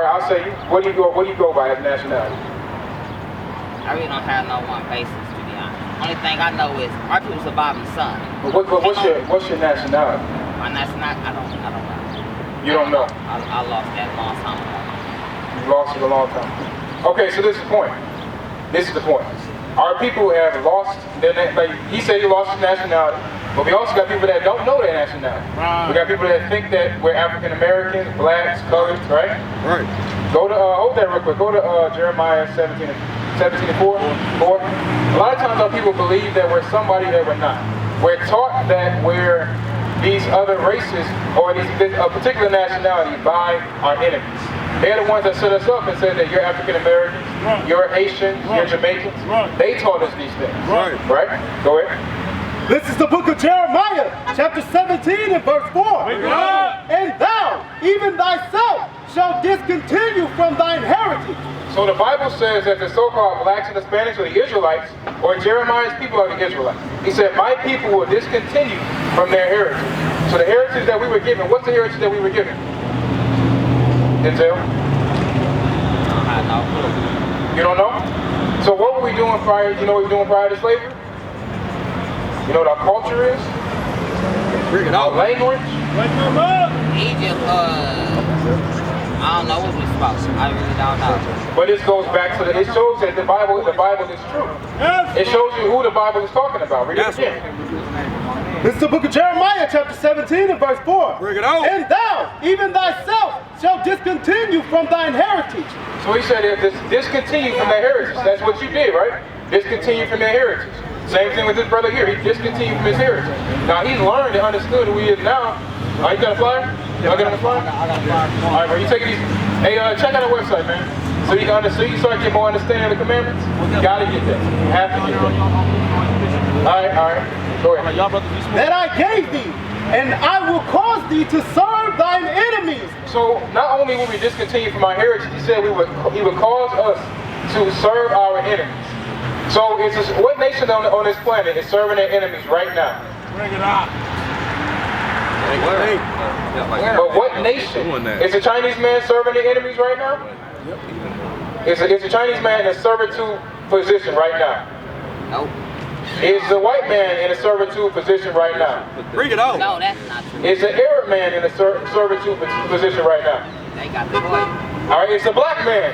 or I'll say, what do you go by as nationality? I really don't have no one basis, to be honest. Only thing I know is our people surviving the sun. But what's your nationality? My nationality, I don't know. You don't know? I lost that a long time ago. You lost it a long time. Okay, so this is the point. This is the point. Our people have lost their, like he said, he lost his nationality. But we also got people that don't know their nationality. Right. We got people that think that we're African Americans, blacks, colors, right? Right. Go to hold that real quick. Go to Jeremiah 17:4. A lot of times our people believe that we're somebody that we're not. We're taught that we're these other races or a particular nationality by our enemies. They're the ones that set us up and said that you're African Americans, right. You're Haitians, right. You're Jamaicans. Right. They taught us these things. Right. Right? Go ahead. This is the book of Jeremiah, chapter 17 and verse 4. And thou, even thyself, shall discontinue from thine heritage. So the Bible says that the so-called blacks and Hispanics are the Israelites, or Jeremiah's people are the Israelites. He said, my people will discontinue from their heritage. So the heritage that we were given, what's the heritage that we were given? Denzel? You don't know? So what were we doing prior, you know what we were doing prior to slavery? You know what our culture is? Our language? Egypt, I don't know what we're supposed to. I really don't know. But this goes back to it shows that the Bible is true. It shows you who the Bible is talking about. Read it again. This is the book of Jeremiah, chapter 17 and verse 4. Bring it out. And thou, even thyself, shall discontinue from thine heritage. So he said, discontinue from their heritage. That's what you did, right? Discontinue from their heritage. Same thing with this brother here. He discontinued from his heritage. Now he's learned and understood who he is now. You got a flyer? Y'all get on the flyer? I got a flyer. All right, bro. You take it easy. Hey, check out our website, man. So you can start getting more understanding of the commandments. You gotta get that. You have to get that. All right. Go ahead. That I gave thee, and I will cause thee to serve thine enemies. So not only will we discontinue from our heritage, he said he would cause us to serve our enemies. So it's just, what nation on this planet is serving their enemies right now? Bring it up. But what nation? Is a Chinese man serving their enemies right now? Is a Chinese man in a servitude position right now? Nope. Is the white man in a servitude position right now? Bring it out. No, that's not true. Is the Arab man in a servitude position right now? They got the boy. All right, is the black man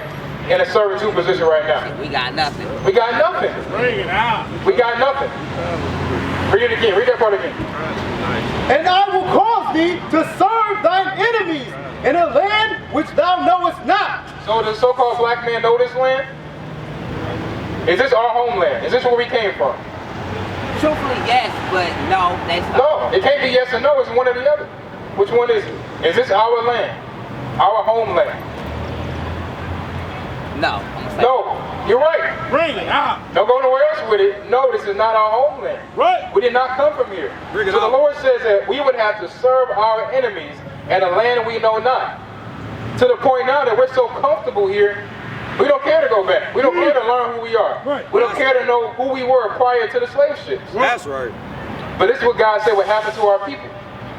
in a servitude position right now? We got nothing. We got nothing. Bring it out. We got nothing. Read it again. Read that part again. And I will cause thee to serve thine enemies in a land which thou knowest not. So the so-called black man know this land? Is this our homeland? Is this where we came from? Truthfully, yes, but no, that's not. No, it can't be yes or no. It's one or the other. Which one is it? Is this our land? Our homeland? No. No, you're right. Bring it out. Don't go nowhere else with it. No, this is not our homeland. Right. We did not come from here. So the Lord says that we would have to serve our enemies in a land we know not. To the point now that we're so comfortable here, we don't care to go back. We don't care to learn who we are. Right. We don't care to know who we were prior to the slave ships. That's right. But this is what God said would happen to our people.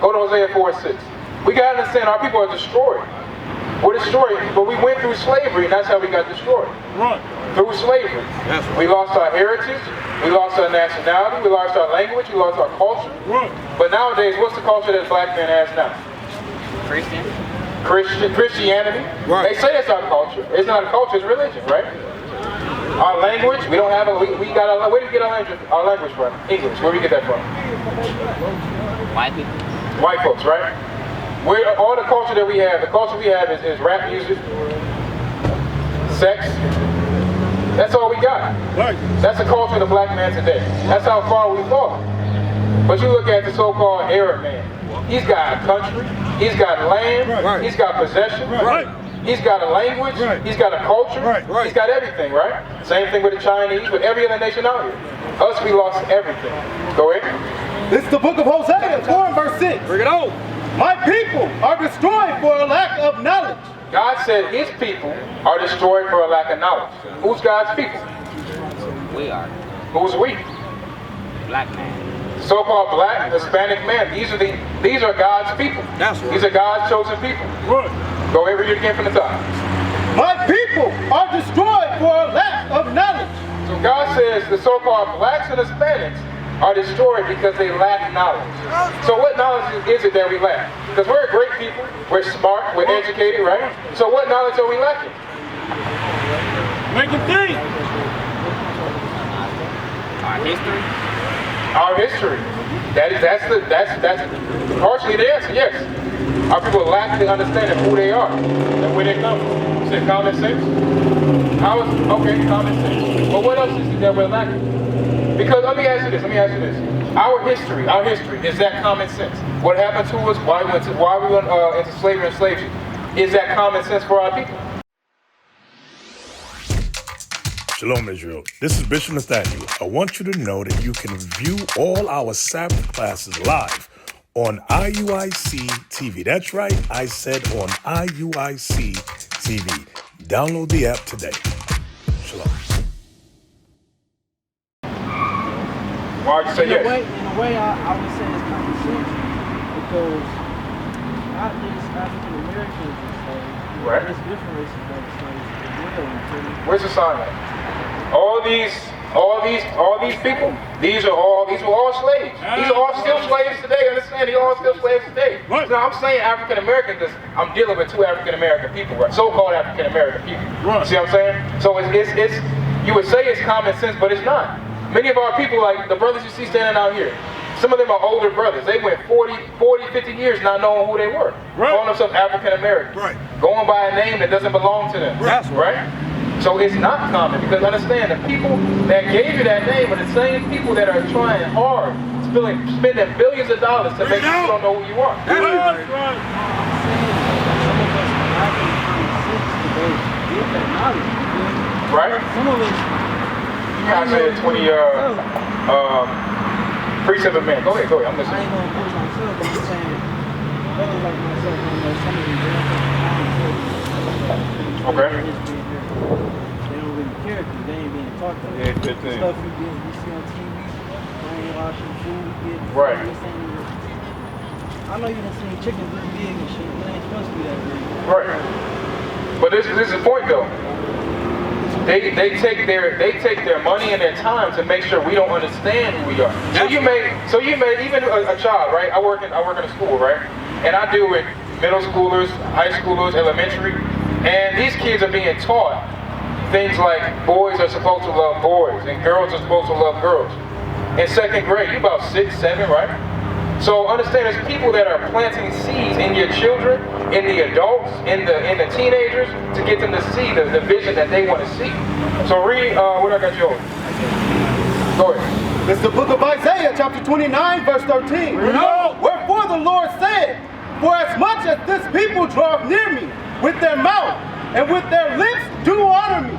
Go to Hosea 4:6. We got to understand our people are destroyed. We're destroyed, but we went through slavery, and that's how we got destroyed. Right. Through slavery. Right. We lost our heritage, we lost our nationality, we lost our language, we lost our culture. Right. But nowadays, what's the culture that black man has now? Christianity. Right. They say it's our culture. It's not a culture, it's religion, right? Our language, we don't have a, we got our, where did we get our language from? English. Where do we get that from? White people. White folks, right? All the culture that we have, the culture we have is rap music, sex. That's all we got. Right. That's the culture of the black man today. That's how far we've fallen. But you look at the so-called Arab man. He's got a country, he's got land, right. He's got possession, right. He's got a language, right. He's got a culture, right. He's got everything, right? Same thing with the Chinese, with every other nation out here. Us, we lost everything. Go ahead. This is the book of Hosea, 4 and verse 6. Bring it on. My people are destroyed for a lack of knowledge. God said his people are destroyed for a lack of knowledge. Who's God's people? We are. Who's we? Black man. So-called black, Hispanic man. These are God's people. That's right. These are God's chosen people. Right. Go every year again from the top. says the so-called blacks and Hispanics are destroyed because they lack knowledge. So what knowledge is it that we lack? Because we're a great people, we're smart, we're educated, right? So what knowledge are we lacking? Make it think. Our history. Our history. That's partially the answer, yes. Our people lack the understanding of who they are and where they come from. You said common sense? Okay, common sense. But what else is it that we're lacking? Because let me ask you this. Our history, is that common sense? What happened to us, why we went into slavery and slavery, is that common sense for our people? Shalom, Israel. This is Bishop Nathaniel. I want you to know that you can view all our Sabbath classes live on IUIC TV. That's right, I said on IUIC TV. Download the app today. Shalom. Why would you say yes? In a way, I would say it's common sense because not just African Americans are slaves. Right. There's different races that are slaves as well. Where's the sign at? All these people, these were all slaves. These are all still slaves today. Understand? These are all still slaves today. Right. Now I'm saying African American because I'm dealing with two African American people, right? So-called African American people. Right. See what I'm saying? So it's you would say it's common sense, but it's not. Many of our people, like the brothers you see standing out here, some of them are older brothers. They went 40, 50 years not knowing who they were. Right. Calling themselves African Americans. Right. Going by a name that doesn't belong to them. That's right. So it's not common because understand the people that gave you that name are the same people that are trying hard, spending billions of dollars to make you don't know who you are. That's right. Right? Some of us. I said 20 precept of man. Go ahead, I'm listening. I ain't gonna push myself, but I'm saying brothers like myself don't know some of these Okay. They don't really care because they ain't being taught that. Yeah, good thing. Stuff we see on TV, brainwashing, food we get. Right. I know you done seen chickens this big and shit, but it ain't supposed to be that big. Right. But this is the point though. They take their money and their time to make sure we don't understand who we are. So you may even a child, right? I work in a school, right? And I deal with middle schoolers, high schoolers, elementary, and these kids are being taught things like boys are supposed to love boys and girls are supposed to love girls. In second grade, you about 6, 7, right? So understand there's people that are planting seeds in your children, in the adults, in the teenagers, to get them to see the vision that they want to see. So read, what I got you over? Go ahead. It's the book of Isaiah, chapter 29, verse 13. Wherefore the Lord said, for as much as this people draw near me with their mouth and with their lips do honor me,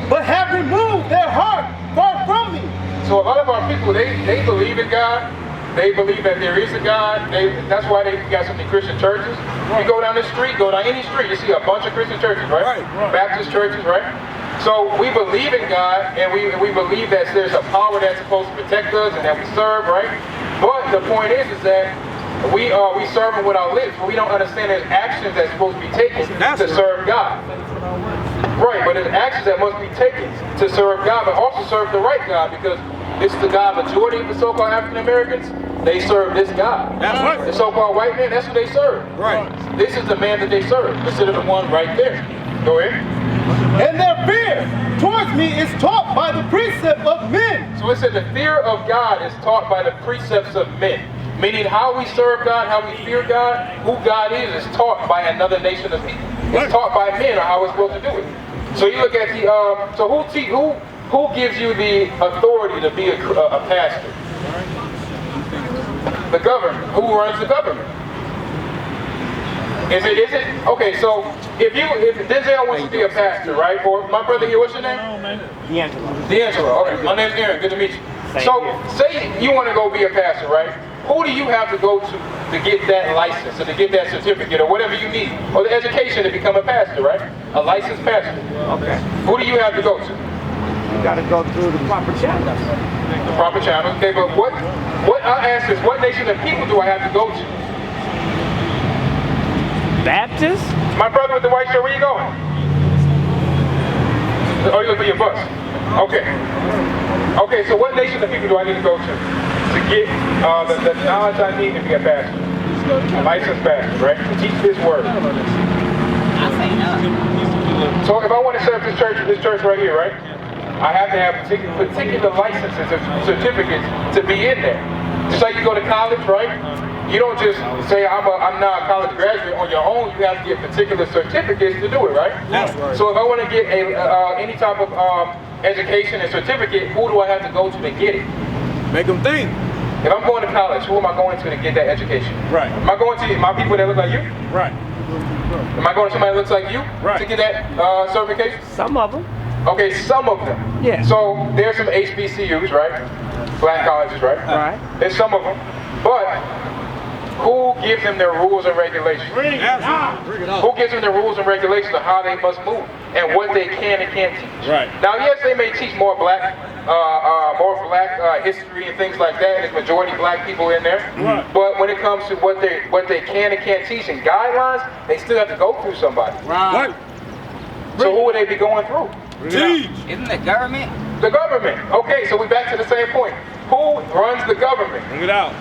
but have removed their heart far from me. So a lot of our people, they believe in God. They believe that there is a God. That's why they got so many Christian churches. You go down the street, go down any street, you see a bunch of Christian churches, right? Baptist churches, right? So we believe in God, and we believe that there's a power that's supposed to protect us and that we serve, right? But the point is that we serve Him with our lips, but we don't understand there's actions that's supposed to be taken to serve God. Right, but there's actions that must be taken to serve God, but also serve the right God, because this is the God majority of the so-called African Americans. They serve this God. That's right. The so-called white man, that's who they serve. Right. This is the man that they serve. Consider the one right there. Go ahead. And their fear towards me is taught by the precept of men. So it said the fear of God is taught by the precepts of men. Meaning how we serve God, how we fear God, who God is taught by another nation of people. It's taught by men on how we're supposed to do it. So you look at the, so who gives you the authority to be a pastor? The government. Who runs the government? Is it? Okay, so if Denzel wants to be a pastor, right? Or my brother here, what's your name? D'Angelo. Okay, my name's Aaron. Good to meet you. So say you want to go be a pastor, right? Who do you have to go to get that license or to get that certificate or whatever you need, or the education to become a pastor, right? A licensed pastor. Okay. Who do you have to go to? You got to go through the proper channels. The proper channels. Okay, but what I ask is, what nation of people do I have to go to? Baptist? My brother with the white shirt, where you going? Oh, you look for your bus. Okay. Okay, so what nation of people do I need to go to get the knowledge I need to be a pastor? A licensed pastor, right? To teach this word. I say no. So if I want to serve this church right here, right? I have to have particular licenses or certificates to be in there. Just like you go to college, right? You don't just say, I'm now a college graduate on your own. You have to get particular certificates to do it, right? That's right. So if I want to get any type of education and certificate, who do I have to go to get it? Make them think. If I'm going to college, who am I going to get that education? Right. Am I going to my people that look like you? Right. Am I going to somebody that looks like you Right. to get that certification? Some of them. Okay, some of them. Yeah. So there's some HBCUs, right? Black colleges, right? Right. There's some of them. But who gives them their rules and regulations? Absolutely. Who gives them the rules and regulations of how they must move and what they can and can't teach? Right. Now, yes, they may teach more black history and things like that. There's majority black people in there. Right. But when it comes to what they can and can't teach and guidelines, they still have to go through somebody. Right. So who would they be going through? Teach. Isn't the government? The government. Okay, so we're back to the same point. Who runs the government? Bring it out.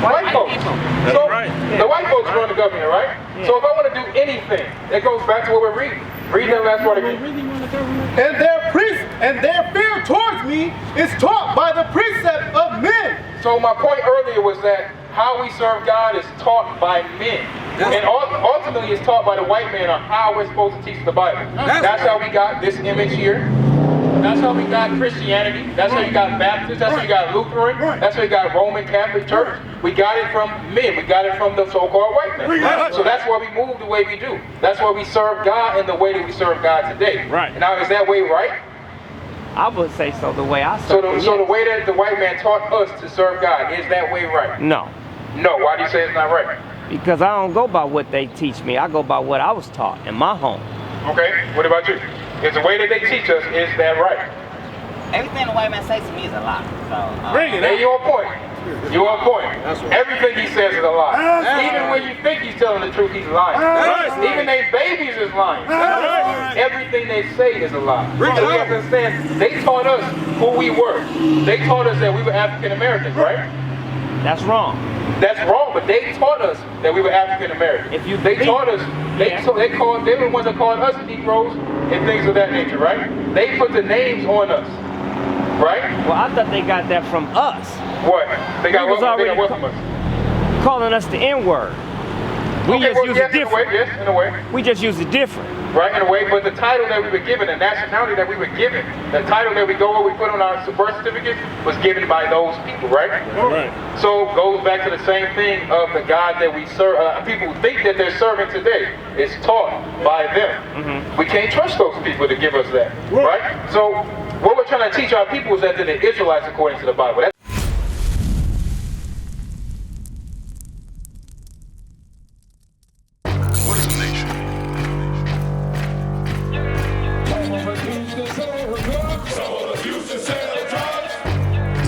White folks. people. That's So right. the white folks run the government, right? So if I want to do anything, that goes back to what we're reading. Read that last part again. And their fear towards me is taught by the precept of men. So my point earlier was that how we serve God is taught by men. And ultimately it's taught by the white man on how we're supposed to teach the Bible. That's how we got this image here. That's how we got Christianity. That's how you got Baptist. That's how you got Lutheran. That's how you got Roman Catholic Church. We got it from men. We got it from the so-called white man. So that's why we move the way we do. That's why we serve God in the way that we serve God today. Right. Now, is that way right? I would say so. The way I So serve. the way that the white man taught us to serve God, is that way right? No, No. Why do you say it's not right? because I don't go by what they teach me. I go by what I was taught in my home. Okay. What about you? Is the way that they teach us, is that right? Everything the white man says to me is a lie. So, Bring it There out. you're on point. You're on point. Everything he says is a lie. That's Even when you think he's telling the truth, he's lying. That's Even their babies is lying. right. Everything they say is a lie. Bring it So we out. have to understand, they taught us who we were. They taught us that we were African Americans, right? That's wrong. That's wrong, but they taught us that we were African Americans. If you They believe- taught us, they Yeah. were the ones that called us Negroes and things of that nature, right? They put the names on us, right? Well, I thought they got that from us, What? They got We was what? They got already what from us? calling us the N-word. We Okay, just well, use yes, it in a way, different. yes, in a way. We just use it different. Right, in a way, but the title that we were given, the nationality that we were given, the title that we put on our birth certificates was given by those people, right? Right. So goes back to the same thing of the God that we serve. People who think that they're serving today is taught by them. We can't trust those people to give us that, right? So what we're trying to teach our people is that they're the Israelites according to the Bible. What is a nation?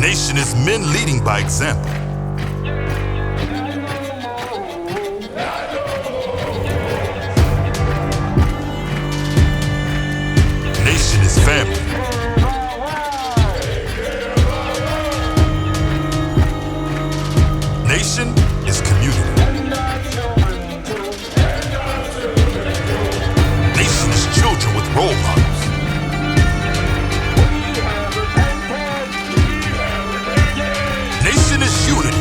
Nation is men leading by example. Nation is family. Nation is community. Nation is children with role models. Nation is unity.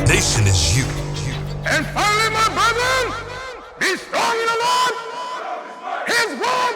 Nation is you. And finally, my brethren, be strong in the Lord. His word